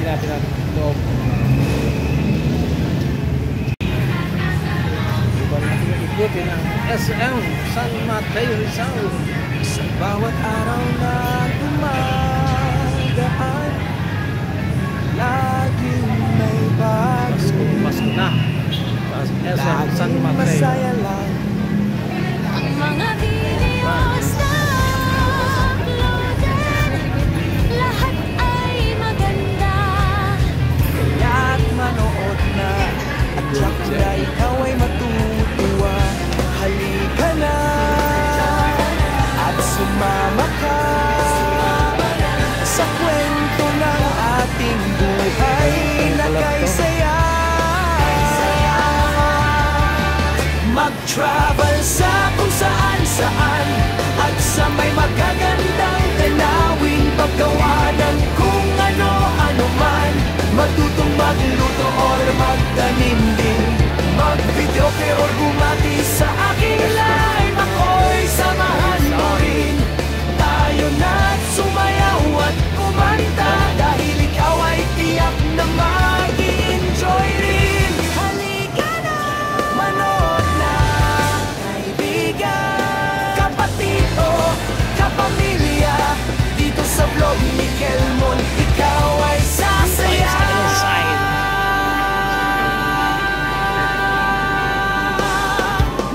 natin ang loob. Iba natin ikutin ang SM San Mateo Rizal. Sa bawat araw na dumadaan, laging may bago. Pasko na sa SM San Mateo. Masaya lang ang mga videos na uploaded, lahat ay maganda. kaya't manood na at tiyak na ikaw ay matutuwa. Halika na at sumama ka sa kwento ng ating buhay na kay saya. Mag-travel sa kung saan-saan at sa may magagandang tanawin, paggawa ng kung ano-ano man, matutong magluto or magtanim din, mag-video or bumati sa aking live. Ako'y samahan mo rin, tayo na't sumayaw at kumanta, dahil ikaw ay tiyak na mag-i-enjoy rin. Halika na, manood na, kaibigan, kapatid o kapamilya, dito sa vlog ni Kelmon, ikaw ay sasaya.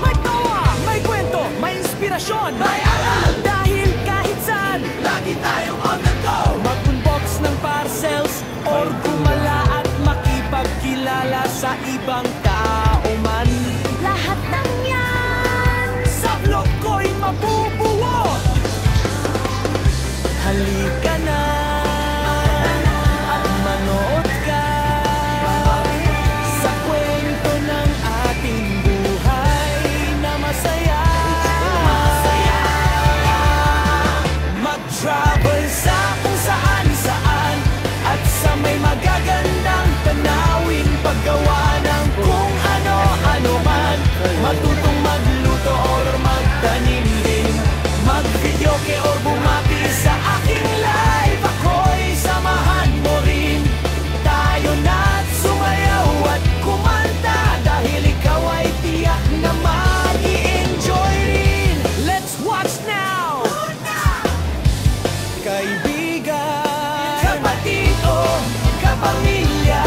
May tawa, may kwento, may inspirasyon, may aral, dahil kahit saan lagi tayong on the go. Mag-unbox ng parcels or gumala at makipagkilala sa ibang tao man, Lahat ng yan sa vlog ko'y mabubuo. Halika na at manood ka sa kwento ng ating buhay na masaya. Mag-travel sa kung saan-saan at sa may magagandang tanawin, paggawa ng kung ano-ano man, matutong magluto or magtanim din, mag-video or bumati sa aking live. Ako'y samahan mo rin, tayo na't sumayaw at kumanta, dahil ikaw ay tiyak na mag-i-enjoy rin. Let's watch now! Kaibigan, kapatid o kapamilya,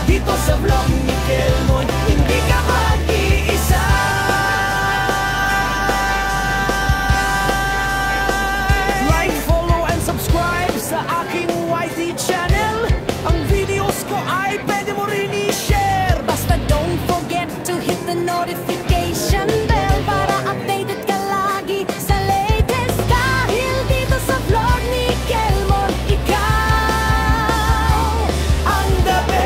dito sa vlog ni Kelmon, hindi ka mag-iisa. Like, follow, and subscribe sa aking YT channel. Ang videos ko ay pwede mo rin i-share. Basta don't forget to hit the notification bell para updated ka lagi sa latest. Dahil dito sa vlog ni Kelmon, ikaw Ang the best.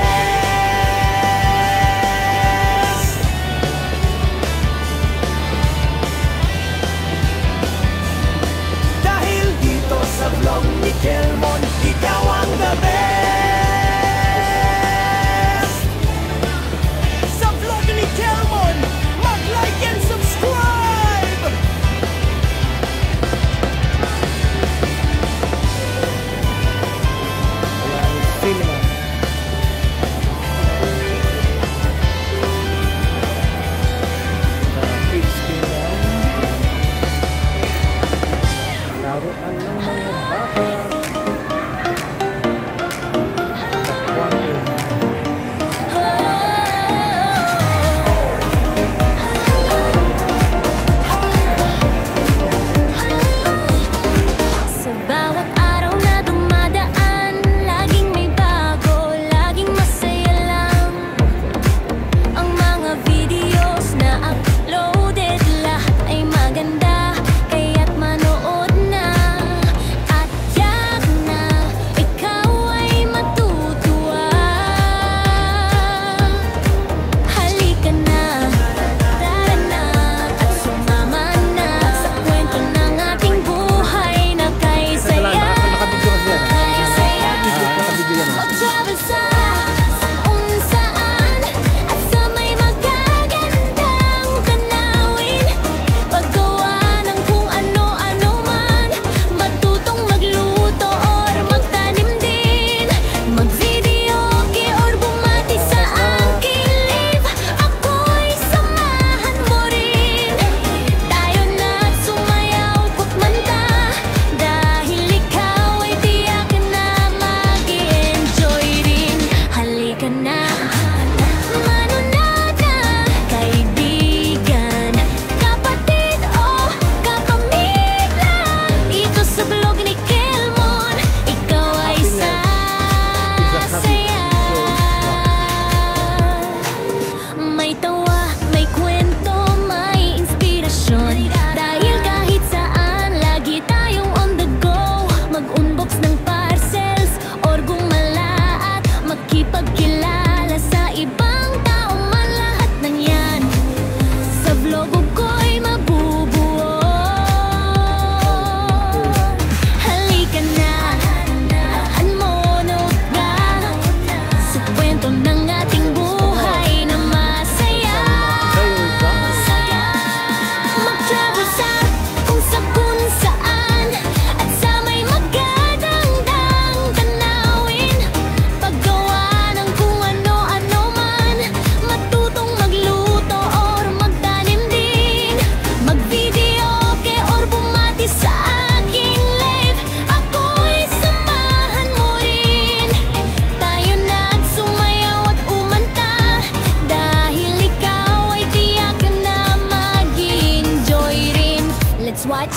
Dahil dito sa vlog ni Kelmon, ikaw ang the best. Sa vlog ni Kelmon,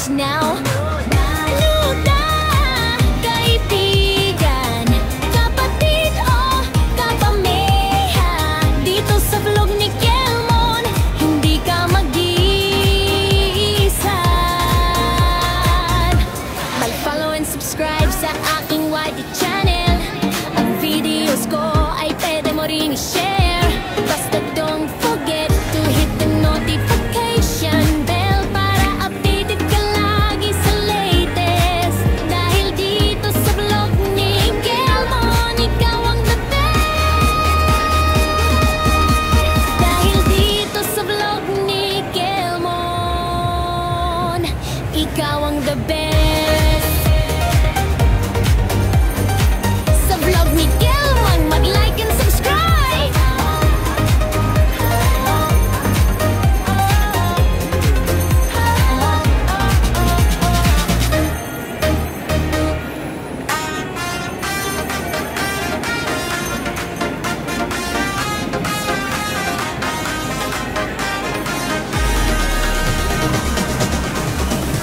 watch now. Luda, kaibigan, kapatid o kapamilya. Dito sa vlog ni Kelmon, hindi ka mag-iisa. Mag-follow and subscribe sa aking YT channel. Ang videos ko ay pwede mo rin i-share. Basta don't forget to hit the notification bell para updated ka lagi sa latest. Dahil dito sa vlog ni Kelmon, ikaw ang the best. Dahil dito sa vlog ni Kelmon, ikaw ang the best. Sa vlog ni Kelmon, mag-like and subscribe.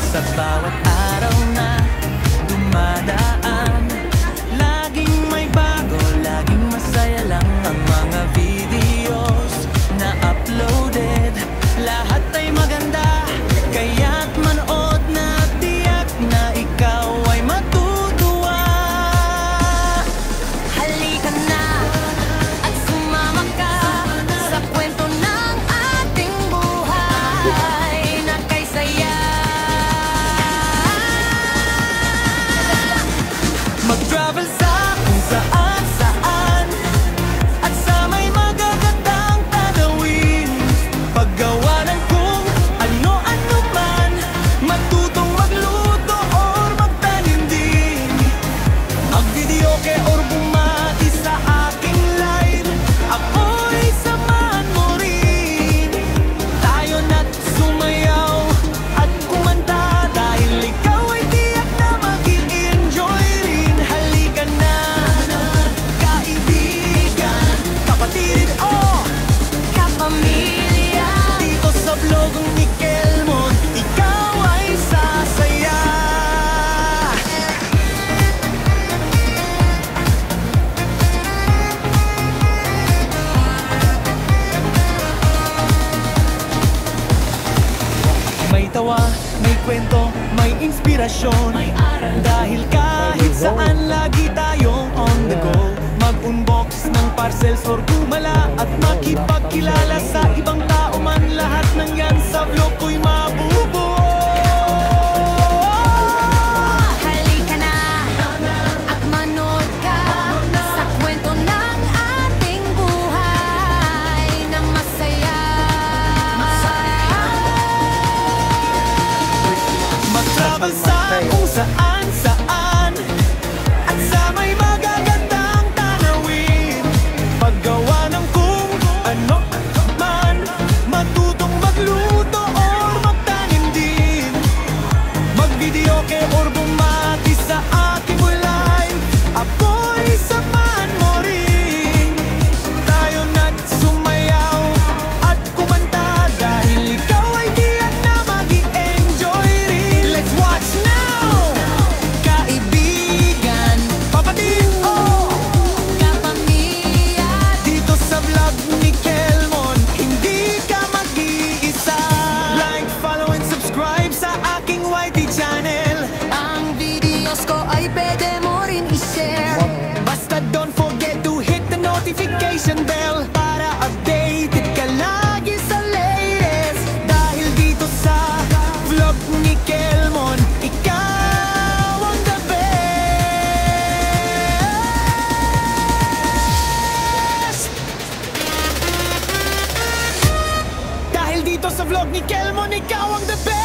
Sa bawat araw na dumadaan, laging may bago, laging masaya lang ang mga videos na uploaded. Lahat ay maganda, kaya't manood na tiyak na ikaw ay matutuwa. Halika na at sumama ka sa kwento ng ating buhay na kay saya. Mag-travel sa kung saan-saan at sa may magagandang tanawin. Paggawa ng kung ano-ano man, matutong magluto or magtanim din. Mag-videoke or bumati sa aking live, ako'y samahan mo rin. Tayo na't sumayaw at kumanta, dahil ikaw ay tiyak na mag-i-enjoy rin. Halika na, kaibigan, kapatid o Kapamilya, dito sa vlog ni Kelmon, ikaw ay sasaya. May tawa, may kwento, may inspirasyon, may aral. Dahil kahit saan lagi tayong on the go. Mag-unbox ng parcels or gumala at makipagkilala sa ibang tao man. Lahat ng yan sa vlog ko'y mabubuo. halika na at manood ka sa kwento ng ating buhay na masaya. Mag-travel sa kung saan-saan at sa may magagandang tanawin. Paggawa ng kung ano man, matutong magluto or magtanim din. Mag-videoke or bumati sa aking live, ako'y samahan mo rin. Tayo na't sumayaw at kumanta, dahil ikaw ay tiyak na mag-i-enjoy rin. Let's watch now! Kaibigan, kapatid o Kapamilya, dito sa vlog ni Kelmon, hindi ka mag-iisa. Like, follow and subscribe sa aking YT channel. ang videos ko ay pwede mo rin i-share. Basta don't forget to hit the notification bell para updated ka lagi sa latest. Dahil dito sa vlog ni Kelmon, ikaw ang the best. Dahil dito sa vlog ni Kelmon, ikaw ang the best.